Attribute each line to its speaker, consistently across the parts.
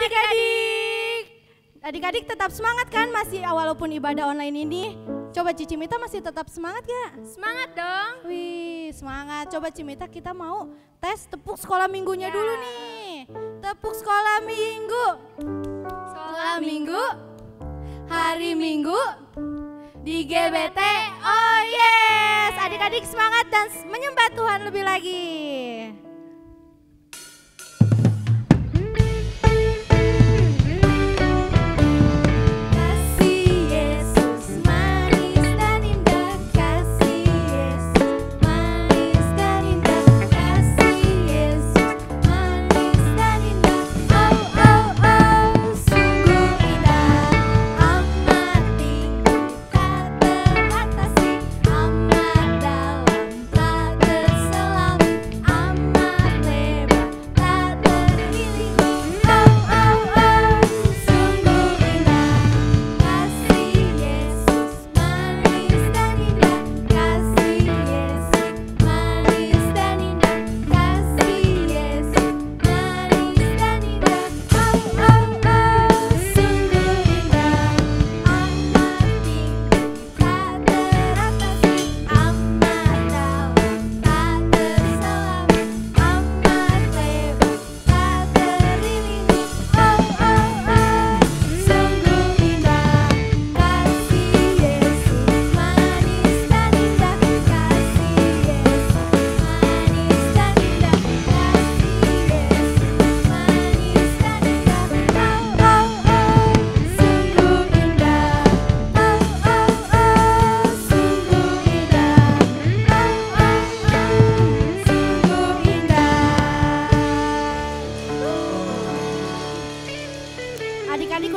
Speaker 1: adik-adik. Adik-adik tetap semangat kan masih walaupun ibadah online ini? Coba Cimita masih tetap semangat gak?
Speaker 2: Semangat dong.
Speaker 1: Wih semangat, coba Cimita kita mau tes tepuk sekolah minggunya dulu nih. Tepuk sekolah minggu. Sekolah minggu, hari minggu di GBT. Oh yes, adik-adik semangat dan menyembah Tuhan lebih lagi. Adik-adik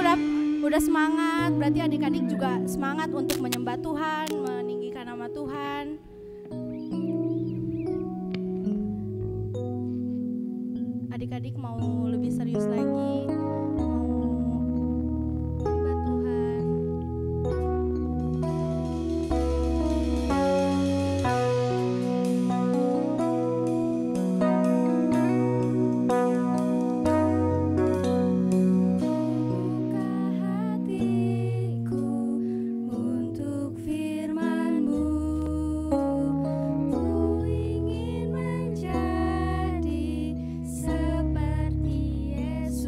Speaker 1: udah semangat, berarti adik-adik juga semangat untuk menyembah Tuhan, meninggikan nama Tuhan. Adik-adik mau lebih serius lagi, mau menyembah Tuhan.
Speaker 3: Seperti Yesus.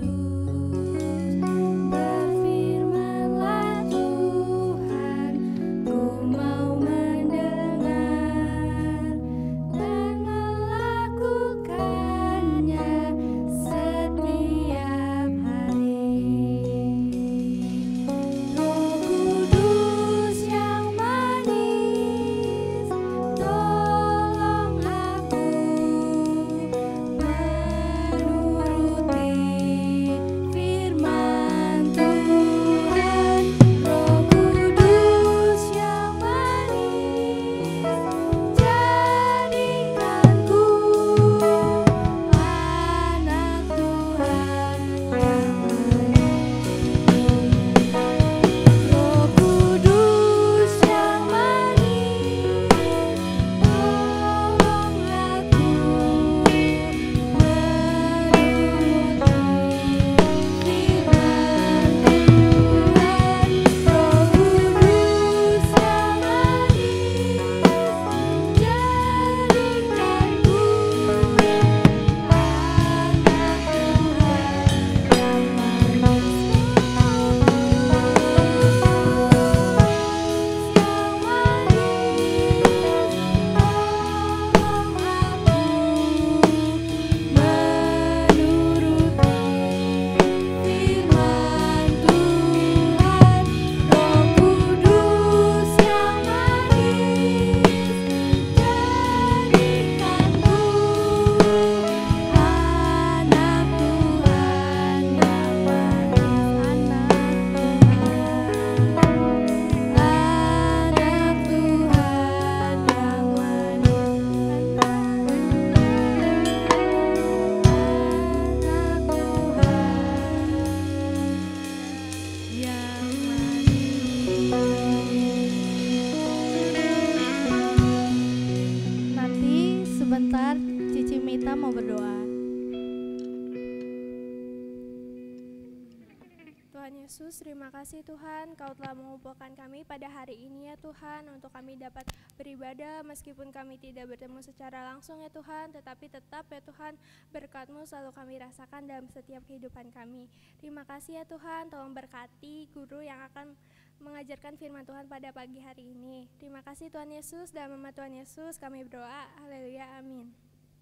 Speaker 2: Tuhan Yesus, terima kasih Tuhan, Kau telah mengumpulkan kami pada hari ini ya Tuhan, untuk kami dapat beribadah meskipun kami tidak bertemu secara langsung ya Tuhan, tetapi tetap ya Tuhan, berkat-Mu selalu kami rasakan dalam setiap kehidupan kami. Terima kasih ya Tuhan, tolong berkati guru yang akan mengajarkan firman Tuhan pada pagi hari ini. Terima kasih Tuhan Yesus, dalam nama Tuhan Yesus kami berdoa, haleluya, amin.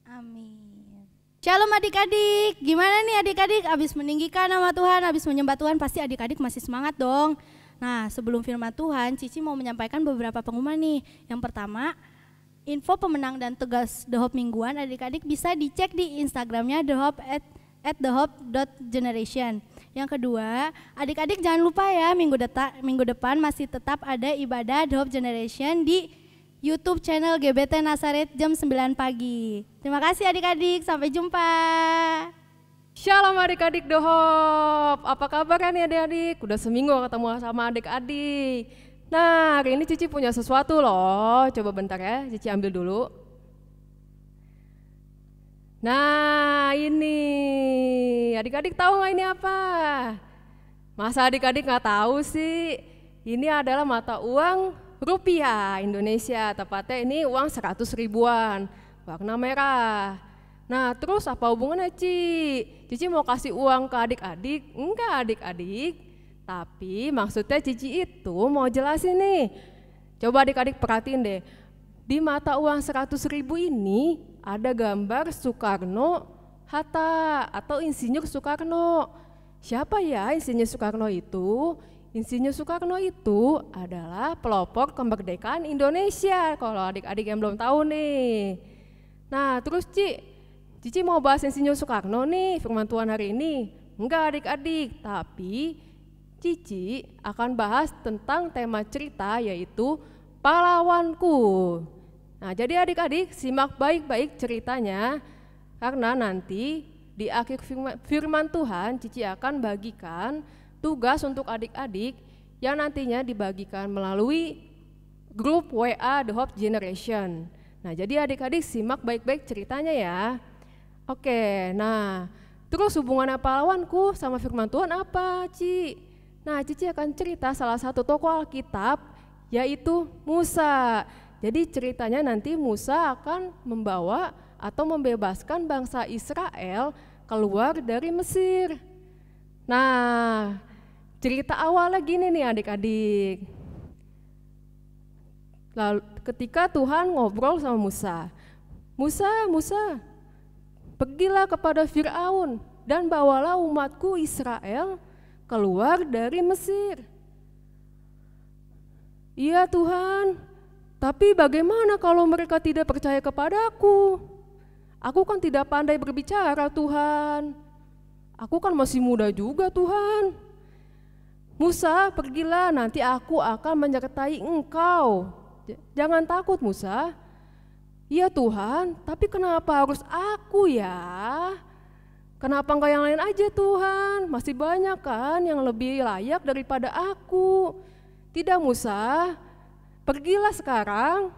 Speaker 1: Amin. Shalom adik-adik, gimana nih adik-adik abis meninggikan nama Tuhan, abis menyembah Tuhan, pasti adik-adik masih semangat dong. Nah sebelum firman Tuhan, Cici mau menyampaikan beberapa pengumuman nih. Yang pertama, info pemenang dan tugas The Hope mingguan adik-adik bisa dicek di Instagramnya The Hope at thehope.generation. Yang kedua, adik-adik jangan lupa ya minggu depan masih tetap ada ibadah The Hope Generation di YouTube channel GBT Nazaret jam 9 pagi. Terima kasih adik-adik, sampai jumpa.
Speaker 3: Shalom adik-adik The Hope, apa kabar nih adik-adik? Udah seminggu ketemu sama adik-adik. Nah hari ini Cici punya sesuatu loh, coba bentar ya, Cici ambil dulu. Nah ini, adik-adik tahu nggak ini apa? Masa adik-adik nggak tahu sih? Ini adalah mata uang rupiah Indonesia, tepatnya ini uang 100 ribuan, warna merah. Nah terus apa hubungannya Cici mau kasih uang ke adik-adik? Enggak adik-adik, tapi maksudnya Cici itu mau jelasin nih. Coba adik-adik perhatiin deh, di mata uang 100 ribu ini ada gambar Soekarno Hatta atau Insinyur Soekarno. Siapa ya Insinyur Soekarno itu? Insinyur Soekarno itu adalah pelopor kemerdekaan Indonesia, kalau adik-adik yang belum tahu nih. Nah terus Cici mau bahas Insinyur Soekarno nih firman Tuhan hari ini? Enggak adik-adik, tapi Cici akan bahas tentang tema cerita yaitu pahlawanku. Nah jadi adik-adik simak baik-baik ceritanya, karena nanti di akhir firman Tuhan Cici akan bagikan tugas untuk adik-adik yang nantinya dibagikan melalui grup WA The Hope Generation. Nah jadi adik-adik simak baik-baik ceritanya ya. Oke, nah terus hubungannya pahlawanku sama firman Tuhan apa Ci? Nah Cici akan cerita salah satu tokoh Alkitab yaitu Musa. Jadi ceritanya nanti Musa akan membawa atau membebaskan bangsa Israel keluar dari Mesir. Nah cerita awalnya gini nih adik-adik. Lalu ketika Tuhan ngobrol sama Musa, Musa, pergilah kepada Firaun dan bawalah umatku Israel keluar dari Mesir. Iya Tuhan, tapi bagaimana kalau mereka tidak percaya kepadaku? Aku kan tidak pandai berbicara Tuhan. Aku kan masih muda juga Tuhan. Musa, pergilah, nanti aku akan menyertai engkau. Jangan takut Musa. Iya Tuhan, tapi kenapa harus aku ya? Kenapa enggak yang lain aja Tuhan? Masih banyak kan yang lebih layak daripada aku. Tidak Musa, pergilah sekarang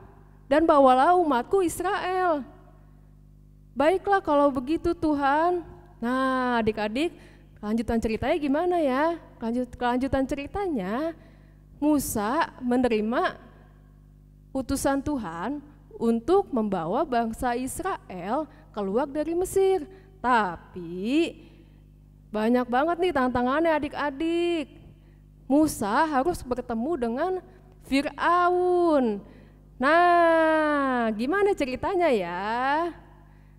Speaker 3: dan bawalah umatku Israel. Baiklah kalau begitu Tuhan. Nah adik-adik, kelanjutan ceritanya gimana ya? Kelanjutan ceritanya, Musa menerima utusan Tuhan untuk membawa bangsa Israel keluar dari Mesir. Tapi banyak banget nih tantangannya adik-adik. Musa harus bertemu dengan Firaun. Nah, gimana ceritanya ya?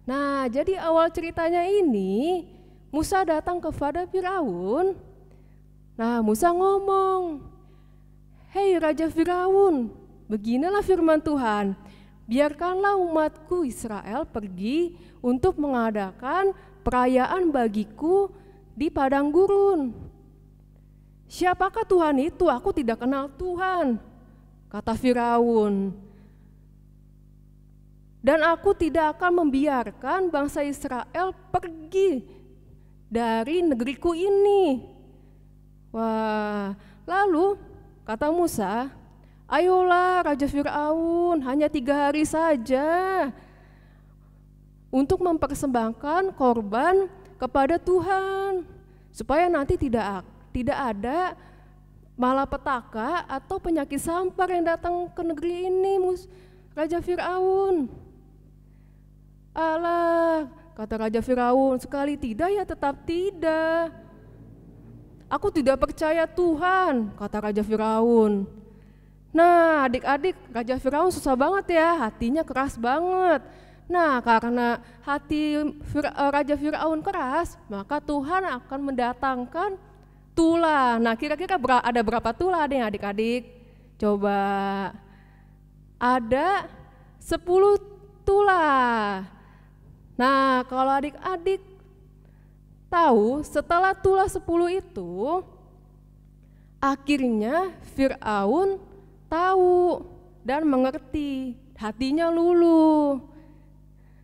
Speaker 3: Nah, jadi awal ceritanya ini Musa datang kepada Firaun. Nah Musa ngomong, "Hei Raja Firaun, beginilah firman Tuhan, biarkanlah umatku Israel pergi untuk mengadakan perayaan bagiku di padang gurun." "Siapakah Tuhan itu? Aku tidak kenal Tuhan," kata Firaun. "Dan aku tidak akan membiarkan bangsa Israel pergi dari negeriku ini." Wah, lalu kata Musa, "Ayolah Raja Firaun, hanya 3 hari saja untuk mempersembahkan korban kepada Tuhan, supaya nanti tidak tidak ada malapetaka atau penyakit sampar yang datang ke negeri ini, Raja Firaun. Alah, kata Raja Firaun, sekali tidak ya tetap tidak. Aku tidak percaya Tuhan, kata Raja Firaun. Nah, adik-adik, Raja Firaun susah banget ya, hatinya keras banget. Nah, karena hati Raja Firaun keras, maka Tuhan akan mendatangkan tulah. Nah, kira-kira ada berapa tulah nih adik-adik? Coba. Ada 10 tulah. Nah, kalau adik-adik tahu, setelah tulah 10 itu, akhirnya Firaun tahu dan mengerti, hatinya luluh.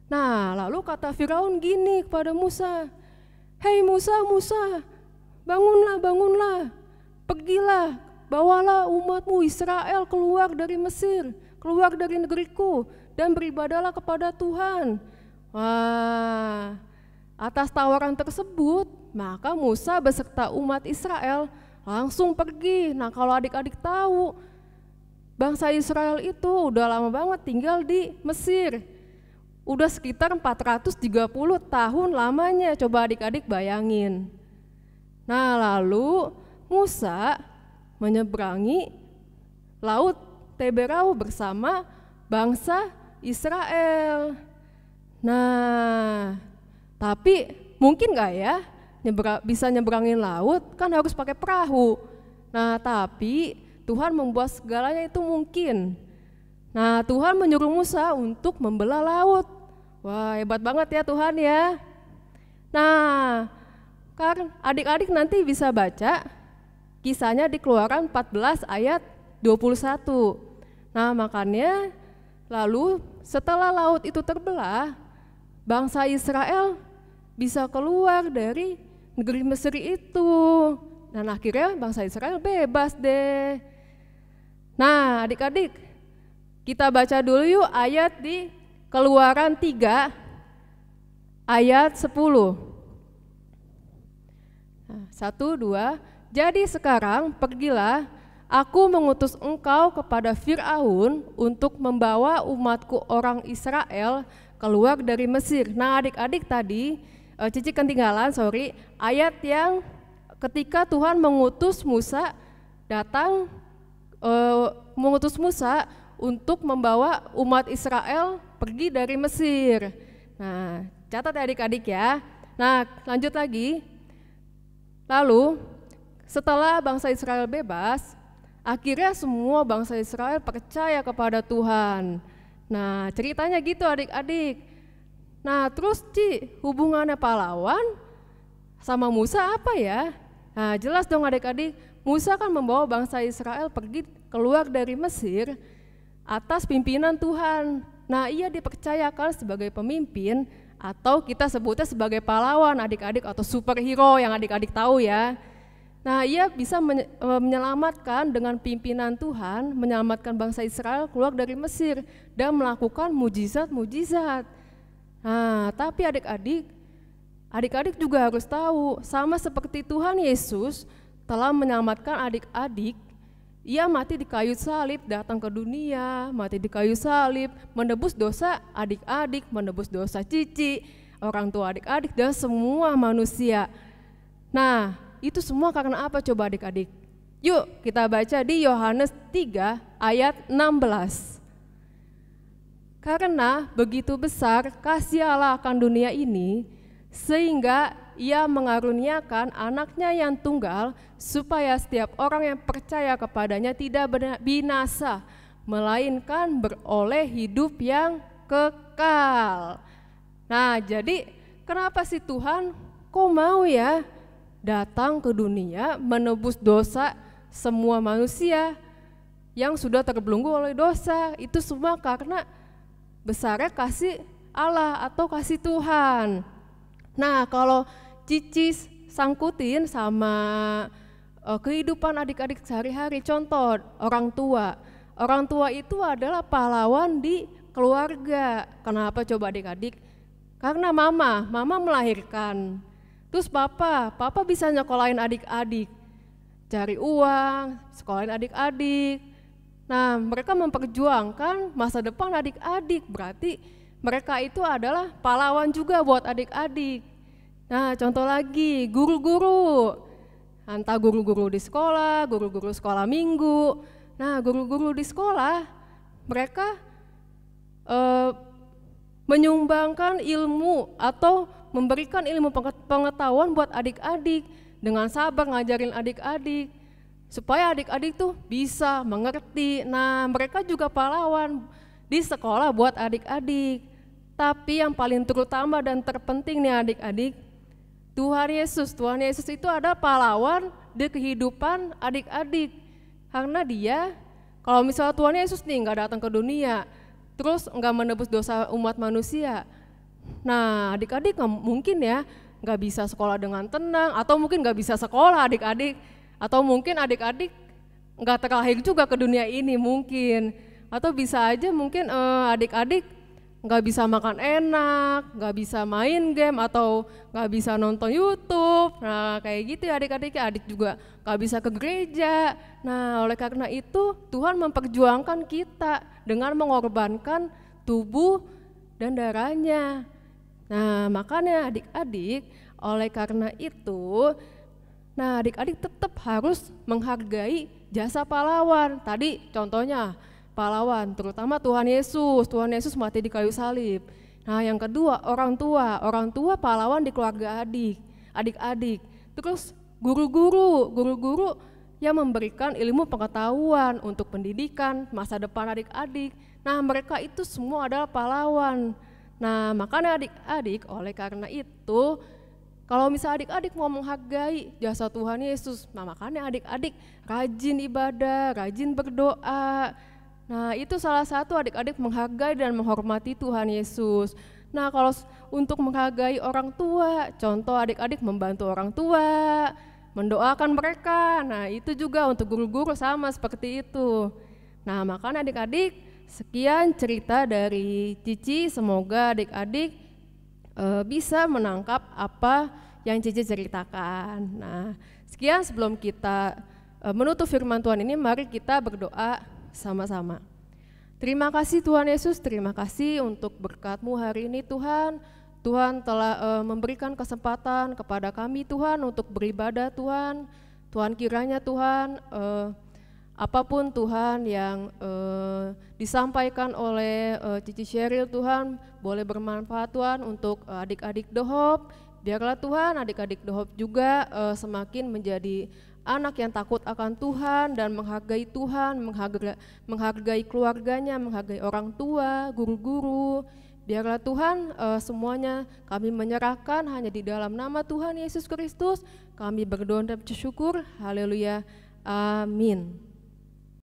Speaker 3: Nah, lalu kata Firaun gini kepada Musa, "Hei Musa, bangunlah, bangunlah, pergilah, bawalah umatmu Israel keluar dari Mesir, keluar dari negeriku, dan beribadahlah kepada Tuhan." Wah, atas tawaran tersebut, maka Musa beserta umat Israel langsung pergi. Nah, kalau adik-adik tahu, bangsa Israel itu udah lama banget tinggal di Mesir. Udah sekitar 430 tahun lamanya, coba adik-adik bayangin. Nah, lalu Musa menyeberangi laut Teberau bersama bangsa Israel. Nah, tapi mungkin gak ya bisa nyeberangin laut? Kan harus pakai perahu. Nah, tapi Tuhan membuat segalanya itu mungkin. Nah, Tuhan menyuruh Musa untuk membelah laut. Wah, hebat banget ya Tuhan ya. Nah, kan adik-adik nanti bisa baca kisahnya di Keluaran 14 ayat 21. Nah, makanya lalu setelah laut itu terbelah, bangsa Israel bisa keluar dari negeri Mesir itu. Dan akhirnya bangsa Israel bebas deh. Nah, adik-adik, kita baca dulu yuk ayat di Keluaran 3 ayat 10. Nah, 1, 2, jadi sekarang pergilah, aku mengutus engkau kepada Firaun untuk membawa umatku orang Israel keluar dari Mesir. Nah, adik-adik tadi, Cici ketinggalan, ayat yang ketika Tuhan mengutus Musa datang, mengutus Musa untuk membawa umat Israel pergi dari Mesir. Nah, catat ya adik-adik ya. Nah, lanjut lagi. Lalu setelah bangsa Israel bebas, akhirnya semua bangsa Israel percaya kepada Tuhan. Nah, ceritanya gitu adik-adik. Nah, terus hubungannya pahlawan sama Musa apa ya? Nah, jelas dong adik-adik, Musa kan membawa bangsa Israel pergi keluar dari Mesir atas pimpinan Tuhan. Nah, ia dipercayakan sebagai pemimpin atau kita sebutnya sebagai pahlawan adik-adik atau superhero yang adik-adik tahu ya. Nah, ia bisa menyelamatkan dengan pimpinan Tuhan, menyelamatkan bangsa Israel keluar dari Mesir dan melakukan mujizat-mujizat. Nah, tapi adik-adik juga harus tahu, sama seperti Tuhan Yesus telah menyelamatkan adik-adik, ia mati di kayu salib, datang ke dunia, mati di kayu salib, menebus dosa adik-adik, menebus dosa Cici, orang tua adik-adik, dan semua manusia. Nah, itu semua karena apa coba adik-adik? Yuk kita baca di Yohanes 3 ayat 16. Karena begitu besar kasih Allah akan dunia ini, sehingga ia mengaruniakan anaknya yang tunggal, supaya setiap orang yang percaya kepadanya tidak binasa, melainkan beroleh hidup yang kekal. Nah, jadi kenapa sih Tuhan kok mau ya datang ke dunia menebus dosa semua manusia yang sudah terbelenggu oleh dosa? Itu semua karena besarnya kasih Allah atau kasih Tuhan. Nah, kalau Cici sangkutin sama kehidupan adik-adik sehari-hari, contoh orang tua. Orang tua itu adalah pahlawan di keluarga. Kenapa coba adik-adik? Karena mama melahirkan. Terus papa bisa nyekolahin adik-adik. cari uang, sekolahin adik-adik. Nah, mereka memperjuangkan masa depan adik-adik, berarti mereka itu adalah pahlawan juga buat adik-adik. Nah, contoh lagi, guru-guru. Entah guru-guru di sekolah, guru-guru sekolah minggu. Nah, guru-guru di sekolah, mereka menyumbangkan ilmu atau memberikan ilmu pengetahuan buat adik-adik, dengan sabar ngajarin adik-adik, supaya adik-adik tuh bisa mengerti. Nah, mereka juga pahlawan di sekolah buat adik-adik. Tapi yang paling terutama dan terpenting nih adik-adik, Tuhan Yesus itu ada pahlawan di kehidupan adik-adik. Karena dia, kalau misalnya Tuhan Yesus nih nggak datang ke dunia, terus nggak menebus dosa umat manusia, nah adik-adik mungkin ya nggak bisa sekolah dengan tenang, atau mungkin nggak bisa sekolah adik-adik, atau mungkin adik-adik nggak terlahir juga ke dunia ini mungkin, atau bisa aja mungkin adik-adik nggak bisa makan enak, nggak bisa main game, atau nggak bisa nonton YouTube. Nah kayak gitu ya adik-adik, adik juga nggak bisa ke gereja. Nah oleh karena itu Tuhan memperjuangkan kita dengan mengorbankan tubuh dan darahnya. Nah makanya adik-adik, oleh karena itu, nah adik-adik tetap harus menghargai jasa pahlawan. Tadi contohnya pahlawan, terutama Tuhan Yesus mati di kayu salib. Nah yang kedua orang tua pahlawan di keluarga adik-adik. Terus guru-guru yang memberikan ilmu pengetahuan untuk pendidikan masa depan adik-adik. Nah mereka itu semua adalah pahlawan. Nah makanya adik-adik, oleh karena itu kalau misalnya adik-adik mau menghargai jasa Tuhan Yesus, nah makanya adik-adik rajin ibadah, rajin berdoa. Nah itu salah satu adik-adik menghargai dan menghormati Tuhan Yesus. Nah kalau untuk menghargai orang tua, contoh adik-adik membantu orang tua, mendoakan mereka. Nah itu juga untuk guru-guru sama seperti itu. Nah makanya adik-adik, sekian cerita dari Cici, semoga adik-adik bisa menangkap apa yang Cici ceritakan. Nah sekian, sebelum kita menutup firman Tuhan ini, mari kita berdoa sama-sama. Terima kasih Tuhan Yesus, terima kasih untuk berkat-Mu hari ini Tuhan. Tuhan telah memberikan kesempatan kepada kami Tuhan untuk beribadah Tuhan. Tuhan kiranya Tuhan apapun Tuhan yang disampaikan oleh Cici Sheryl Tuhan boleh bermanfaat Tuhan untuk adik-adik Dohop. Biarlah Tuhan adik-adik Dohop juga semakin menjadi anak yang takut akan Tuhan dan menghargai Tuhan, menghargai keluarganya, menghargai orang tua, guru-guru. Biarlah Tuhan semuanya kami menyerahkan hanya di dalam nama Tuhan Yesus Kristus. Kami berdoa dan bersyukur. Haleluya. Amin.